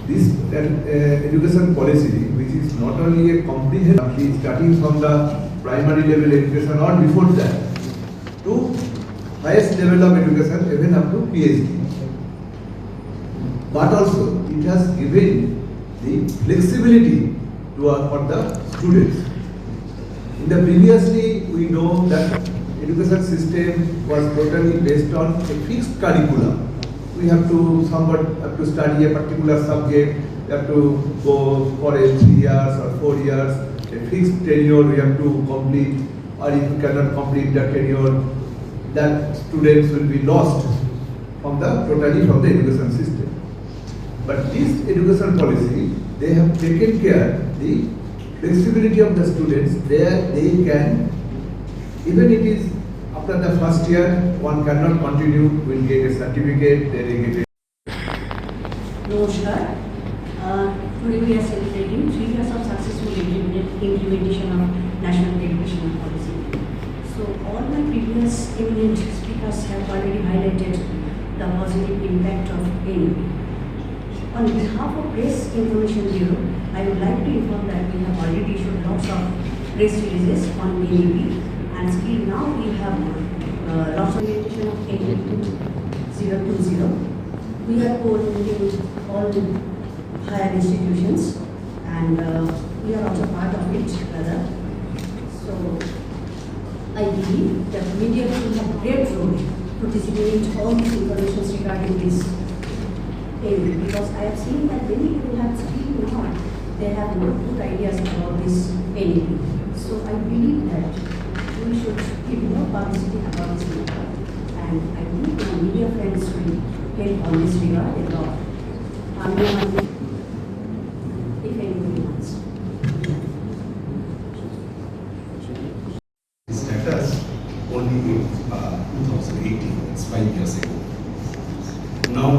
this education policy, which is not only a comprehensive, starting from the primary level education or before that, to highest level of education, even up to PhD. But also, it has given the flexibility for the students. In the previously, we know that education system was totally based on a fixed curriculum. We have to study a particular subject. We have to go for 3 years or 4 years. A fixed tenure we have to complete, or if you cannot complete the tenure, that students will be lost totally from the education system. But this education policy, they have taken care the flexibility of the students. There they can, even it is after the first year, one cannot continue, will get a certificate, then they get a... Namaskar. Today we are celebrating 3 years of successful implementation of National Education Policy. So all my previous eminent speakers have already highlighted the positive impact of NEP. On behalf of Press Information Bureau, I would like to inform that we have already issued lots of press releases on NEP, and still now we have lots of implementation of NEP 020. We are coordinating all higher institutions, and we are also part of it, rather. So I believe that media will have a great role to disseminate all these information regarding this area, because I have seen that many people have still not, they have no good ideas about this NEP. So I believe that we should give more publicity about this matter, and I think my media friends will help on this regard a lot. If anybody wants. Status only in 2018, that's 5 years ago. Now,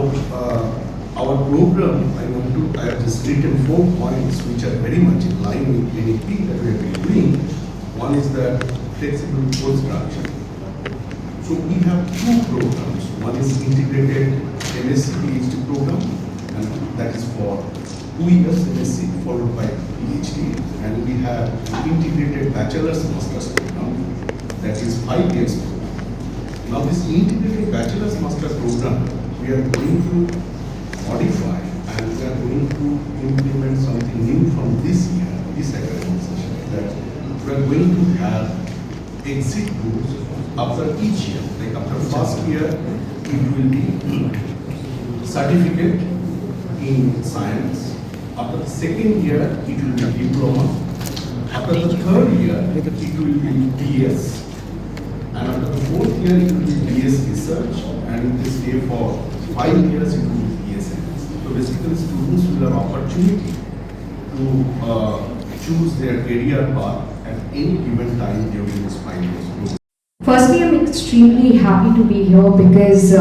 our program, I have just written 4 points which are very much in line with NEP that we have been doing. One is that flexible course structure. So we have 2 programs. One is integrated MSc PhD program, and that is for 2 years MSc followed by PhD, and we have integrated bachelor's master's program that is 5 years program. Now this integrated bachelor's master's program we are going to modify, and we are going to implement something new from this year, this academic session, that we are going to have exit rules after each year. Like after first year, it will be certificate in science. After the second year, it will be diploma. After the third year, it will be BS. And after the fourth year, it will be BS research. And if they stay for 5 years, it will be BSMS. So basically, students will have opportunity to choose their career path at any given time during this 5 years program. Firstly, I'm extremely happy to be here because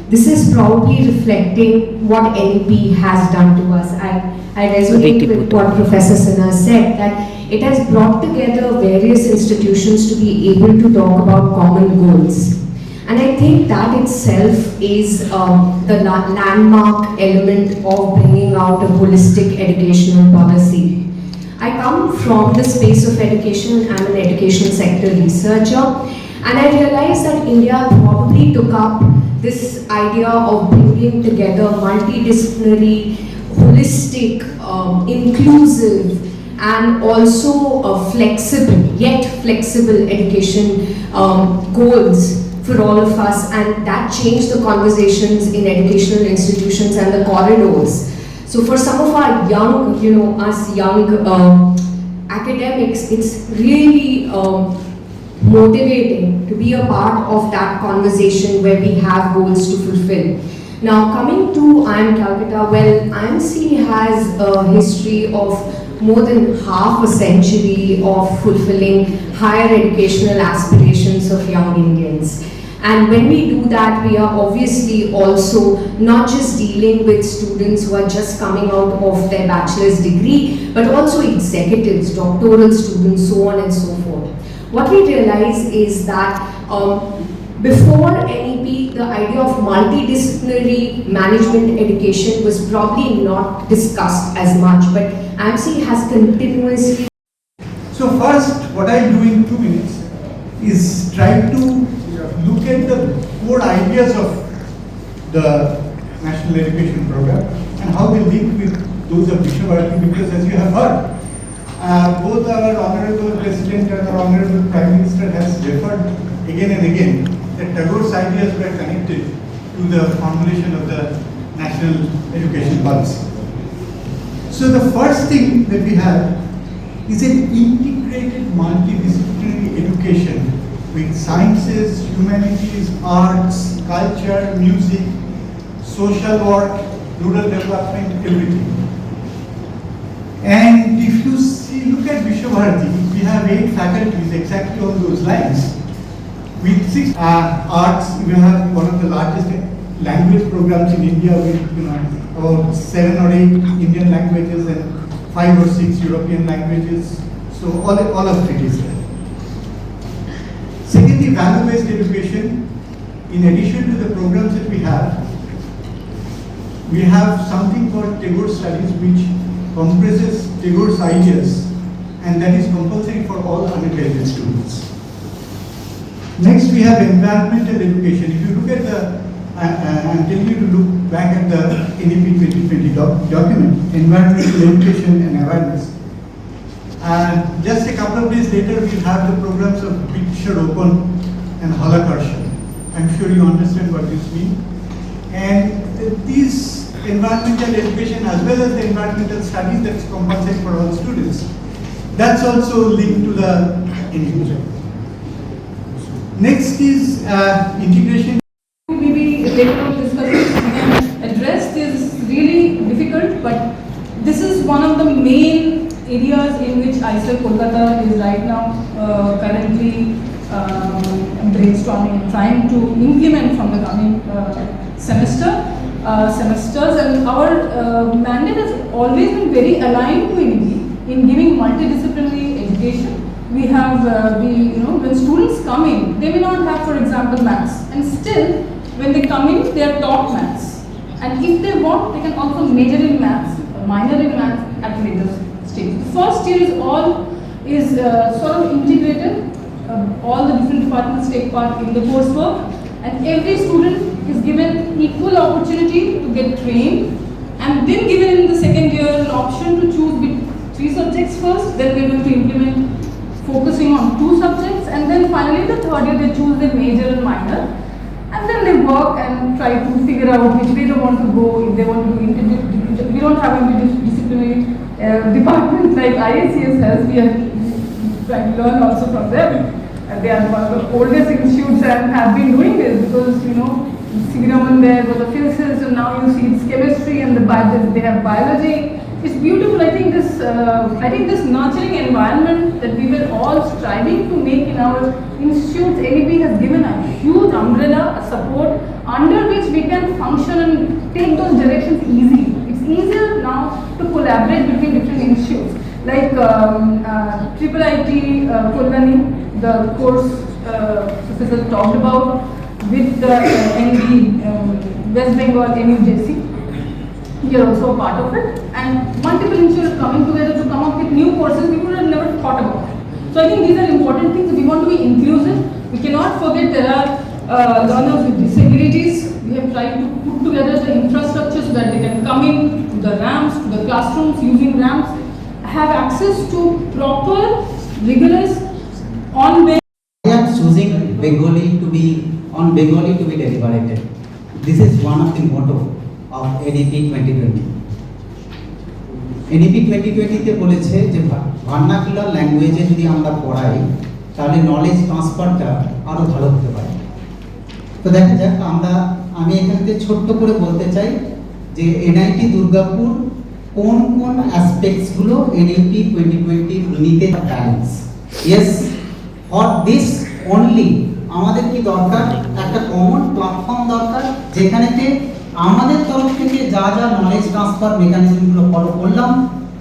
this is proudly reflecting what NEP has done to us. I resonate with what Professor Sinha said, that it has brought together various institutions to be able to talk about common goals. And I think that itself is the landmark element of bringing out a holistic educational policy. I come from the space of education. I'm an education sector researcher. And I realized that India probably took up this idea of bringing together multidisciplinary, holistic, inclusive, and also flexible, yet flexible education goals for all of us, and that changed the conversations in educational institutions and the corridors. So for some of our young, us young academics, it's really motivating to be a part of that conversation where we have goals to fulfill. Now coming to IIM Calcutta, well, IMC has a history of more than half a century of fulfilling higher educational aspirations of young Indians. And when we do that, we are obviously also not just dealing with students who are just coming out of their bachelor's degree, but also executives, doctoral students, so on and so forth. What we realize is that before NEP, the idea of multidisciplinary management education was probably not discussed as much, but AMC has continuously. So first, what I'll do in 2 minutes is try to look at the core ideas of the National Education Program and how they link with those of Vishwabharati, because as you have heard, both our Honorable President and our Honorable Prime Minister has referred again and again that Tagore's ideas were connected to the formulation of the National Education Policy. So the first thing that we have is an integrated multidisciplinary education with sciences, humanities, arts, culture, music, social work, rural development, everything. And if you look at Vishwabharati, we have 8 faculties exactly on those lines. With 6 arts, we have one of the largest language programs in India with about 7 or 8 Indian languages and 5 or 6 European languages. So all of it is there. Secondly, value-based education. In addition to the programs that we have something called Tagore Studies, which compresses Tagore's ideas, and that is compulsory for all undergraduate students. Next, we have environmental education. If you look at I'm telling you to look back at the NEP 2020 document, environmental education and awareness. Just a couple of days later, we'll have the programs of Vriksharopan and Halakarsan. I'm sure you understand what this means. And these environmental education as well as the environmental studies that's compulsory for all students, that's also linked to the NEP. Next is integration. Maybe later on discussion we can address this really difficult, but this is one of the main areas in which ISER Kolkata is right now currently brainstorming and trying to implement from the coming semesters, and our mandate has always been very aligned to NEP in giving multidisciplinary education. We have, when students come in, they may not have, for example, maths, and still, when they come in, they are taught maths. And if they want, they can also major in maths, minor in maths at later stage. The first year is sort of integrated. All the different departments take part in the coursework, and every student is given equal opportunity to get trained, and then given in the second year an option to choose between 3 subjects first, then we are going to implement focusing on 2 subjects, and then finally the third year they choose their major and minor, and then they work and try to figure out which way they want to go. If they want to do we don't have interdisciplinary department like IACS has. We are trying to learn also from them. They are one of the oldest institutes and have been doing this because Sadinama there was a physicist, and now you see it's chemistry, and they have biology. It's beautiful. I think this nurturing environment that we were all striving to make in our institutes, NEP has given a huge umbrella, a support under which we can function and take those directions easily. It's easier now to collaborate between different institutes. Like IIT Kolkata, the course Professor talked about with the ND West Bengal NUJC. We are also a part of it, and multiple institutes coming together to come up with new courses we would have never thought about. So I think these are important things. We want to be inclusive. We cannot forget there are learners with disabilities. We have tried to put together the infrastructure so that they can come in to the ramps, to the classrooms using ramps, have access to proper, rigorous, on-way. I am choosing Bengali to be deliberated. This is one of the motto of NEP 2020. NEP 2020 তে বলেছে যে vernacular ল্যাঙ্গুয়েজে যদি আমরা পড়াই তাহলে knowledge ট্রান্সফারটা আরো ভালো হতে পারে। তো দেখা যাক আমি এখানে ছোট্ট করে বলতে চাই যে NIT দুর্গাপুর কোন কোন অ্যাসপেক্টস গুলো NEP 2020 নিতে balance. Yes, for this only আমাদের কি দরকার, একটা কমন প্ল্যাটফর্ম দরকার যেখানেতে আমাদের তরফ থেকে যা যা নলেজ ট্রান্সফার মেকানিজমগুলো ফলো করলাম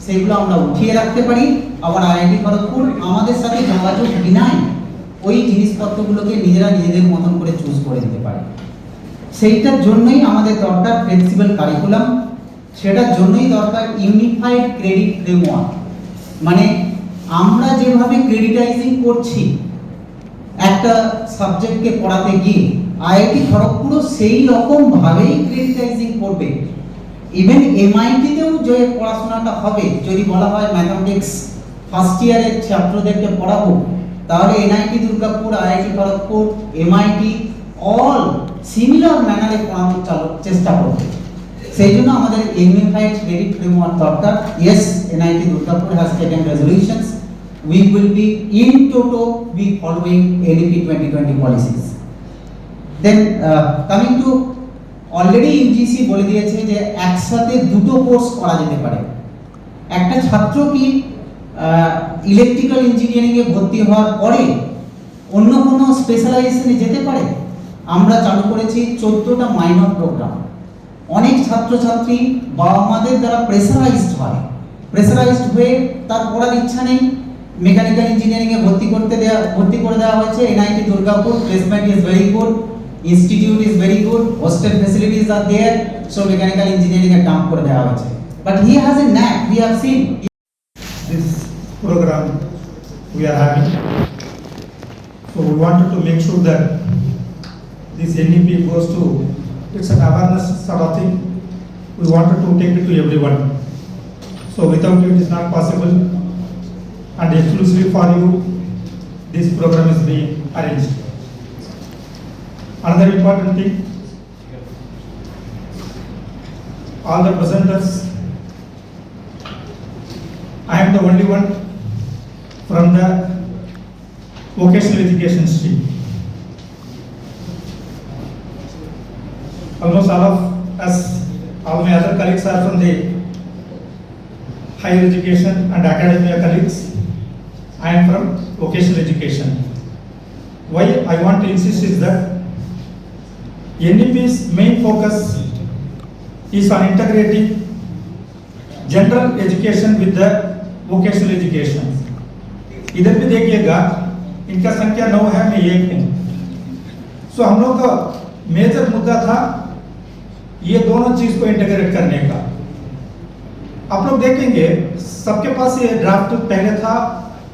সেগুলো আমরা উঠিয়ে রাখতে পারি। আবার IIT খড়গপুর আমাদের সাথে যোগাযোগ বিনাই ওই জিনিসপত্রগুলোকে নিজেদের মতন করে চুজ করে দিতে পারে। সেইটার জন্যই আমাদের দরকার ফ্লেক্সিবল কারিকুলাম, সেটার জন্যই দরকার ইউনিফাইড ক্রেডিট ফ্রেমওয়ার্ক। মানে আমরা যেভাবে ক্রেডিটাইজিং করছি একটা সাবজেক্টকে পড়াতে গিয়ে, আইআইটি খড়গপুরও সেই রকম ভাবেই ক্রেডিটাইজিং করবে। ইভেন এমআইটিতেও যে পড়াশোনাটা হবে, যদি বলা হয় ম্যাথামেটিক্স ফার্স্ট ইয়ারের ছাত্রদেরকে পড়াবো, তাহলে NIT Durgapur, IIT Kharagpur, MIT all similar ম্যানারে পড়ানোর চেষ্টা করবে। সেই জন্য আমাদের ইউনিফাইড ক্রেডিট ফ্রেমওয়ার্ক দরকার। Yes, NIT Durgapur has taken resolutions, we will be in toto be following NEP 2020 policies. Then coming to already UGC বলে দিয়েছে যে একসাথে দুটো কোর্স করা যেতে পারে। একটা ছাত্র কি ইলেকট্রিক্যাল ইঞ্জিনিয়ারিং এ ভর্তি হওয়ার পরে অন্য কোনো স্পেশালাইজেশনে যেতে পারে? আমরা চালু করেছি 14টা মাইনর প্রোগ্রাম। অনেক ছাত্রছাত্রী বাবা মাদের দ্বারা প্রেসারাইজড হয়ে তার পড়ার ইচ্ছা নেই, মেকানিক্যাল ইঞ্জিনিয়ারিং এ ভর্তি করে দেওয়া হয়েছে। NIT Durgapur placement is very good, institute is very good, hostel facilities are there, so mechanical engineering এ ডাম্প করে দেওয়া হয়েছে। But he has a knack, we have seen this program we are having. So we wanted to make sure that this NEP goes to, it's an awareness sort of thing. We wanted to take it to everyone. So without it is not possible, and exclusively for you this program is being arranged. Another important thing, all the presenters, I am the only one from the vocational education stream. Almost all of us, all my other colleagues are from the higher education and academia colleagues. I am from vocational education. Why I want to insist is that NEP's main focus is on integrating general education with the vocational education. इधर भी देखिएगा, इनका संख्या 9 है, मैं 1 हूँ। सो हम लोग का मेजर मुद्दा था ये दोनों चीज को इंटीग्रेट करने का। आप लोग देखेंगे सबके पास ये ड्राफ्ट पहले था,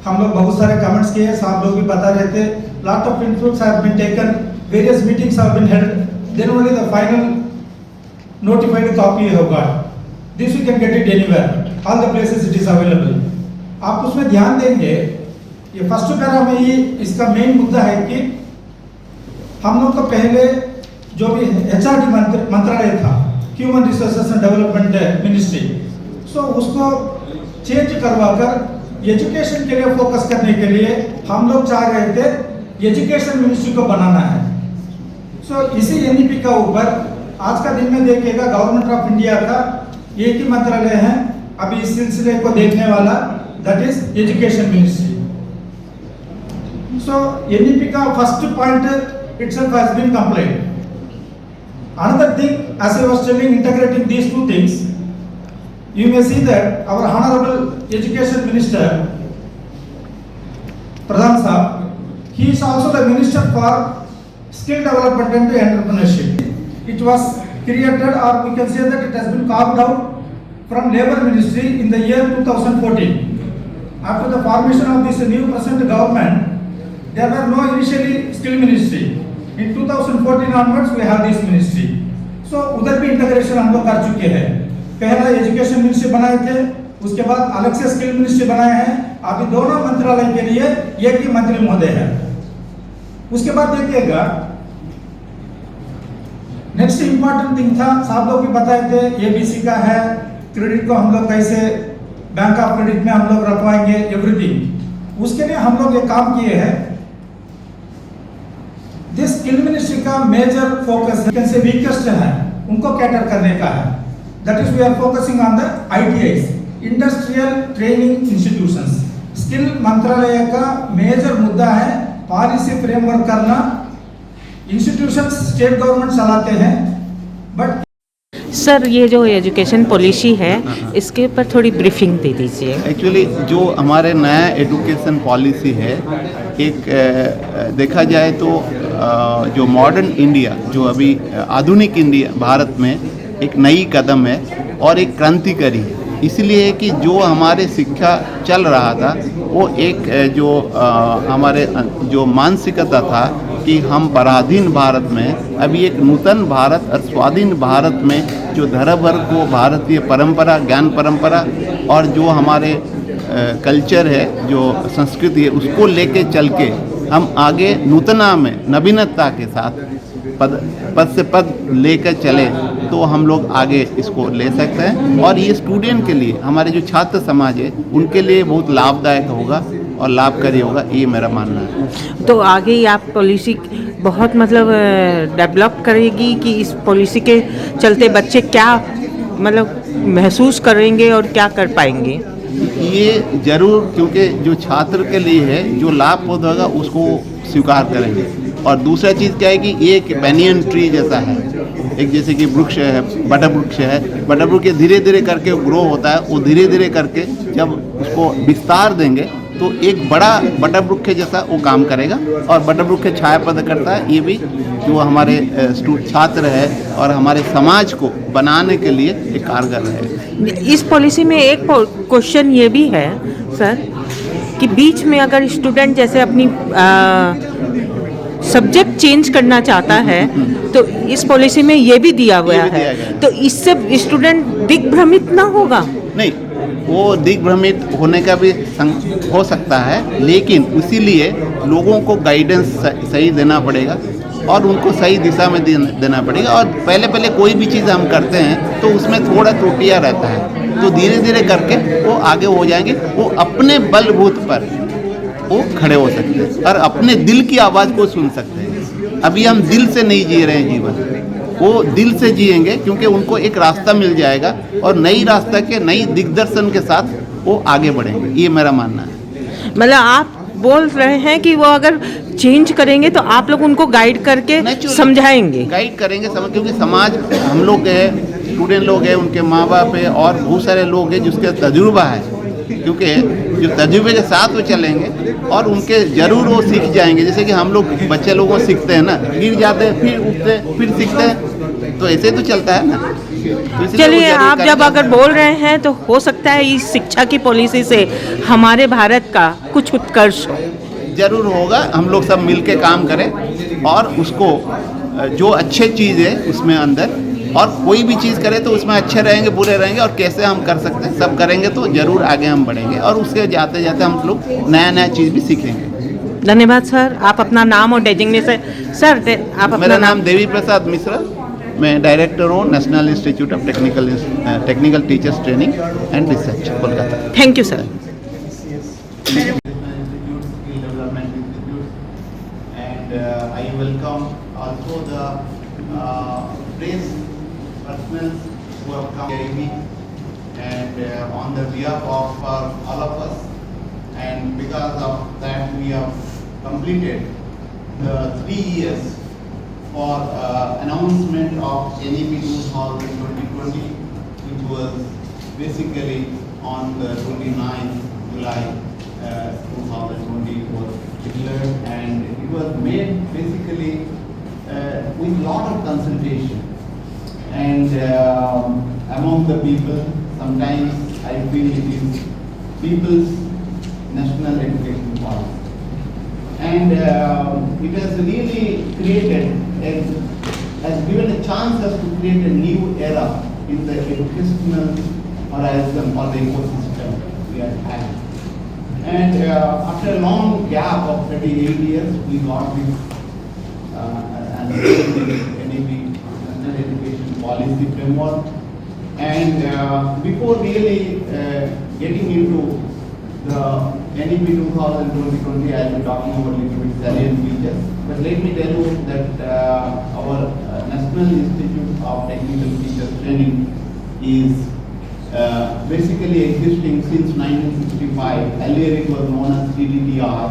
हम लोग बहुत सारे कमेंट्स किए, सब लोग भी बता रहे थे, lot of inputs have been taken, various meetings have been held, then only the final notified copy you have got. This you can get it anywhere, all the places it is available. आप उसमें ध्यान देंगे, ये first para में ही इसका main मुद्दा है कि हम लोग को पहले जो भी HRD मंत्रालय था, human resources and development ministry, so उसको चेंज करवाकर एजुकेशन के लिए फोकस करने के लिए हम लोग चाह रहे थे एजुकेशन मिनिस्ट्री को बनाना है। सो इसी NEP का ऊपर आज का दिन में देखिएगा गवर्नमेंट ऑफ इंडिया का एक ही मंत्रालय है अभी इस सिलसिले को देखने वाला, that is education ministry. So NEP का first point itself has been completed. Another thing, as I was telling, integrating these two things, you may see that our honorable education minister Pradhan Sahab, he is also the minister for skill development and entrepreneurship. It was created, or we can say that it has been carved out from labor ministry in the year 2014. After the formation of this new present government, there were no initially skill ministry. In 2014 onwards we have this ministry. So उधर भी integration हम लोग कर चुके हैं। पहला education ministry बनाए थे, उसके बाद अलग से स्किल मिनिस्ट्री बनाए हैं, अभी दोनों मंत्रालय के लिए एक ही मंत्री महोदय है। उसके बाद देखिएगा नेक्स्ट इंपॉर्टेंट थिंग था, साहब लोग भी बताए थे, ABC का है, क्रेडिट को हम लोग कैसे बैंक ऑफ क्रेडिट में हम लोग रखवाएंगे, एवरीथिंग। उसके लिए हम लोग ये काम किए हैं। दिस स्किल मिनिस्ट्री का मेजर फोकस से वीकेस्ट है, उनको कैटर करने का है। That is we are focusing on the ITIs, industrial training institutions. Skill मंत्रालय का मेजर मुद्दा है पॉलिसी फ्रेमवर्क करना। इंस्टीट्यूशंस स्टेट गवर्नमेंट चलाते हैं, बट सर ये जो एजुकेशन पॉलिसी है इसके ऊपर थोड़ी ब्रीफिंग दे दीजिए। एक्चुअली जो हमारे नया एजुकेशन पॉलिसी है, एक देखा जाए तो जो मॉडर्न इंडिया, जो अभी आधुनिक इंडिया भारत में एक नई कदम है और एक क्रांतिकारी है। इसलिए कि जो हमारे शिक्षा चल रहा था वो एक जो हमारे जो मानसिकता था कि हम पराधीन भारत में अभी एक नूतन भारत और स्वाधीन भारत में जो धरोहर को भारतीय परंपरा, ज्ञान परंपरा और जो हमारे कल्चर है, जो संस्कृति है, उसको लेके चल के हम आगे नूतना में नवीनता के साथ पद से पद लेकर चले तो हम लोग आगे इसको ले सकते हैं। और ये स्टूडेंट के लिए, हमारे जो छात्र समाज है उनके लिए बहुत लाभदायक होगा और लाभकारी होगा, ये मेरा मानना है। तो आगे ये आप पॉलिसी बहुत मतलब डेवलप करेगी कि इस पॉलिसी के चलते बच्चे क्या मतलब महसूस करेंगे और क्या कर पाएंगे? ये जरूर, क्योंकि जो छात्र के लिए है जो लाभ होगा उसको स्वीकार करेंगे। और दूसरा चीज़ क्या है कि ये एक बैनियन ट्री जैसा है, एक जैसे कि वृक्ष है, बटर वृक्ष है। बटर वृक्ष धीरे धीरे करके ग्रो होता है, वो धीरे धीरे करके जब उसको विस्तार देंगे तो एक बड़ा बटर वृक्ष जैसा वो काम करेगा। और बटर वृक्ष छाया प्रदान करता है। ये भी जो हमारे छात्र है और हमारे समाज को बनाने के लिए एक कारगर है। इस पॉलिसी में एक क्वेश्चन ये भी है सर कि बीच में अगर स्टूडेंट जैसे अपनी सब्जेक्ट चेंज करना चाहता है तो इस पॉलिसी में ये भी दिया गया है, तो इससे स्टूडेंट दिग्भ्रमित ना होगा? नहीं, वो दिग्भ्रमित होने का भी हो सकता है, लेकिन इसीलिए लोगों को गाइडेंस सही देना पड़ेगा और उनको सही दिशा में देना पड़ेगा। और पहले कोई भी चीज़ हम करते हैं तो उसमें थोड़ा त्रुटियाँ रहता है, तो धीरे धीरे करके वो आगे हो जाएंगे। वो अपने बलबूत पर वो खड़े हो सकते हैं और अपने दिल की आवाज़ को सुन सकते हैं। अभी हम दिल से नहीं जी रहे हैं जीवन, वो दिल से जिएंगे क्योंकि उनको एक रास्ता मिल जाएगा और नई रास्ता के नई दिग्दर्शन के साथ वो आगे बढ़ेंगे, ये मेरा मानना है। मतलब आप बोल रहे हैं कि वो अगर चेंज करेंगे तो आप लोग उनको गाइड करके समझाएंगे? गाइड करेंगे, क्योंकि समाज हम लोग है, स्टूडेंट लोग हैं, उनके माँ बाप है और बहुत सारे लोग हैं जिसका तजुर्बा है, क्योंकि जो तजुर्बे के साथ वो चलेंगे और उनके जरूर वो सीख जाएंगे। जैसे कि हम लोग बच्चे लोगों को सीखते हैं ना, गिर जाते हैं फिर उठते फिर सीखते हैं, तो ऐसे तो चलता है ना। तो चलिए, आप जब अगर बोल रहे हैं तो हो सकता है इस शिक्षा की पॉलिसी से हमारे भारत का कुछ उत्कर्ष हो। जरूर होगा, हम लोग सब मिल के काम करें और उसको जो अच्छे चीज़ है उसमें अंदर, और कोई भी चीज़ करें तो उसमें अच्छे रहेंगे बुरे रहेंगे, और कैसे हम कर सकते हैं सब करेंगे तो जरूर आगे हम बढ़ेंगे और उसके जाते जाते हम लोग नया चीज़ भी सीखेंगे। धन्यवाद सर। आप अपना नाम और डेजिग्नेशन सर आप? मेरा नाम देवी प्रसाद मिश्रा, मैं डायरेक्टर हूँ national institute of technical teachers training and research, Kolkata. Thank you sir. I welcome also the press personnel who have come here me, and on the behalf of all of us, and because of that we have completed the 3 years for announcement of NEP 2020, which was basically on the 29th July 2020 was declared, and it was made basically with lot of consultation and among the people. Sometimes I feel it is people's national education policy, and it has really created has given a chance us to create a new era in the educational horizon or the ecosystem we are having. And after a long gap of 38 years, we got this NEP, National Education Policy Framework. And before really getting into the NEP 2020, I'll be talking about a little bit salient features. But let me tell you that our National Institute of Technical Teachers Training is basically existing since 1965. Earlier it was known as TDTR,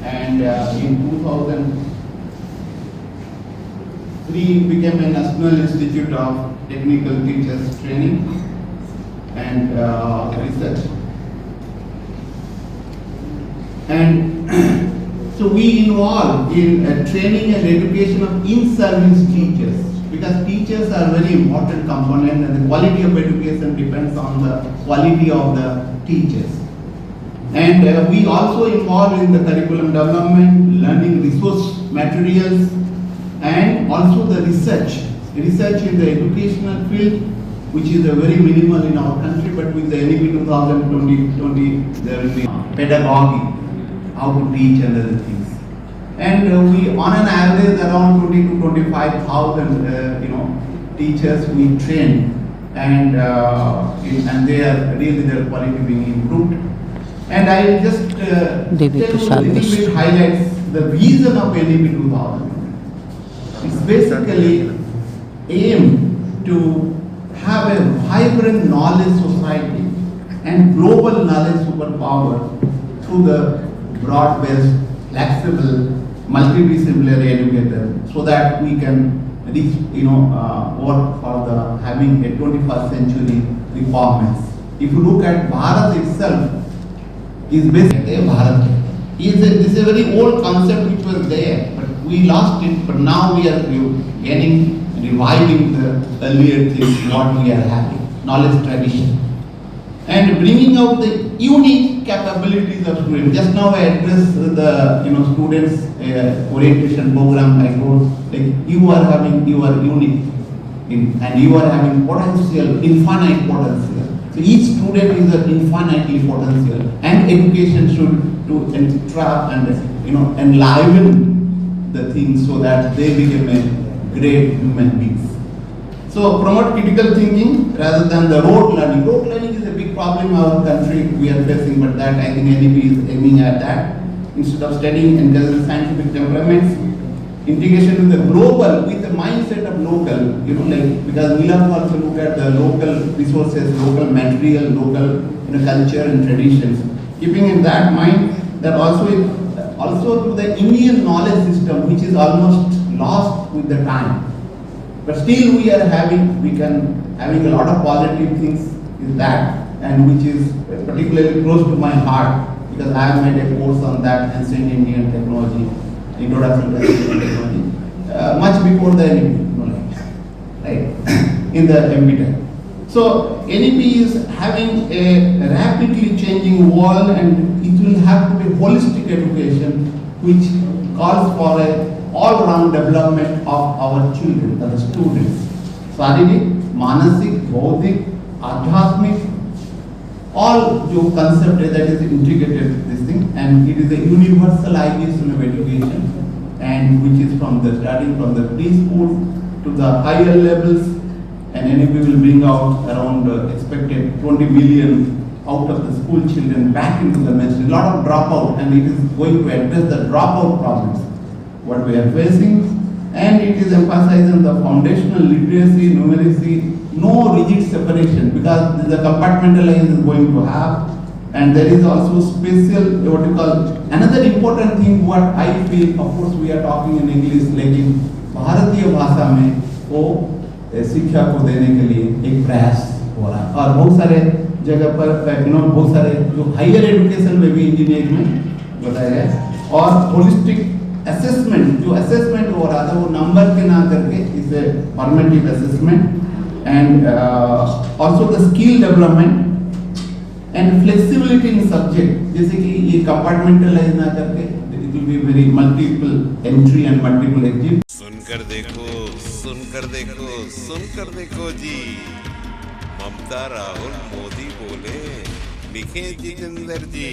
and in 2003 became a National Institute of technical teachers training and research. And so we involve in training and education of in-service teachers, because teachers are very important component and the quality of education depends on the quality of the teachers. And we also involve in the curriculum development, learning resource materials, and also the research in the educational field, which is very minimal in our country, but with the NEP 2020 there will be pedagogy, how to teach and other things. And we on an average around 20 to 25,000 teachers we train, and they are really their quality being improved. And I will just tell you a little bit highlights the vision of NEP 2000. It's basically aim to have a vibrant knowledge society and global knowledge superpower through the broad-based, flexible, multidisciplinary educator, so that we can reach, work for the having a 21st century requirements. If you look at Bharat itself, is basically Bharat. This is a very old concept which was there, but we lost it. But now we are reviving the earlier things what we are having, knowledge tradition, and bringing out the unique capabilities of students. Just now I addressed the students orientation program. I told like you are unique and you are having potential, infinite potential. So each student is an infinitely potential, and education should to entrap and enliven the things so that they become a great human beings. So promote critical thinking rather than the rote learning. Rote learning is a big problem in our country we are facing, but that I think NEP is aiming at that. Instead of studying and gathering scientific temperaments, integration with the global with the mindset of local, because we have to also look at the local resources, local material, local culture and traditions. Keeping in that mind that also to the Indian knowledge system, which is almost lost with the time. But still we are having a lot of positive things in that, and which is particularly close to my heart, because I have made a course on that, ancient Indian technology, introduction to ancient technology, much before the NEP, right, in the MPTech. So NEP is having a rapidly changing world, and it will have to be holistic education, which calls for a all-round development of our children, the students. Shaरीरिक, मानसिक, बौद्धिक, आध्यात्मिक, all जो concept that is integrated this thing, and it is a universalization of education, and which is starting from the preschool to the higher levels, and NEP will bring out around expected 20 million out of the school children back into the mainstream. A lot of dropout, and it is going to address the dropout problems what we are facing, and it is emphasizing the foundational literacy, numeracy, no rigid separation, because the compartmentalization is going to have, and there is also special what you call another important thing what I feel. Of course we are talking in English, लेकिन भारतीय भाषा में वो शिक्षा को देने के लिए एक प्रयास हो रहा है, और बहुत सारे जगह पर बहुत सारे जो हायर एजुकेशन में भी इंजीनियरिंग में बताया गया, और होलिस्टिक असेसमेंट जो असेसमेंट हो रहा था वो नंबर के ना करके इसे formative assessment, and also the skill development and flexibility in subject, जैसे कि ये कंपार्टमेंटलाइज ना करके it will be very multiple entry and multiple exit. सुनकर देखो जी, ममता राहुल मोदी बोले, लिखे जितेंद्र जी.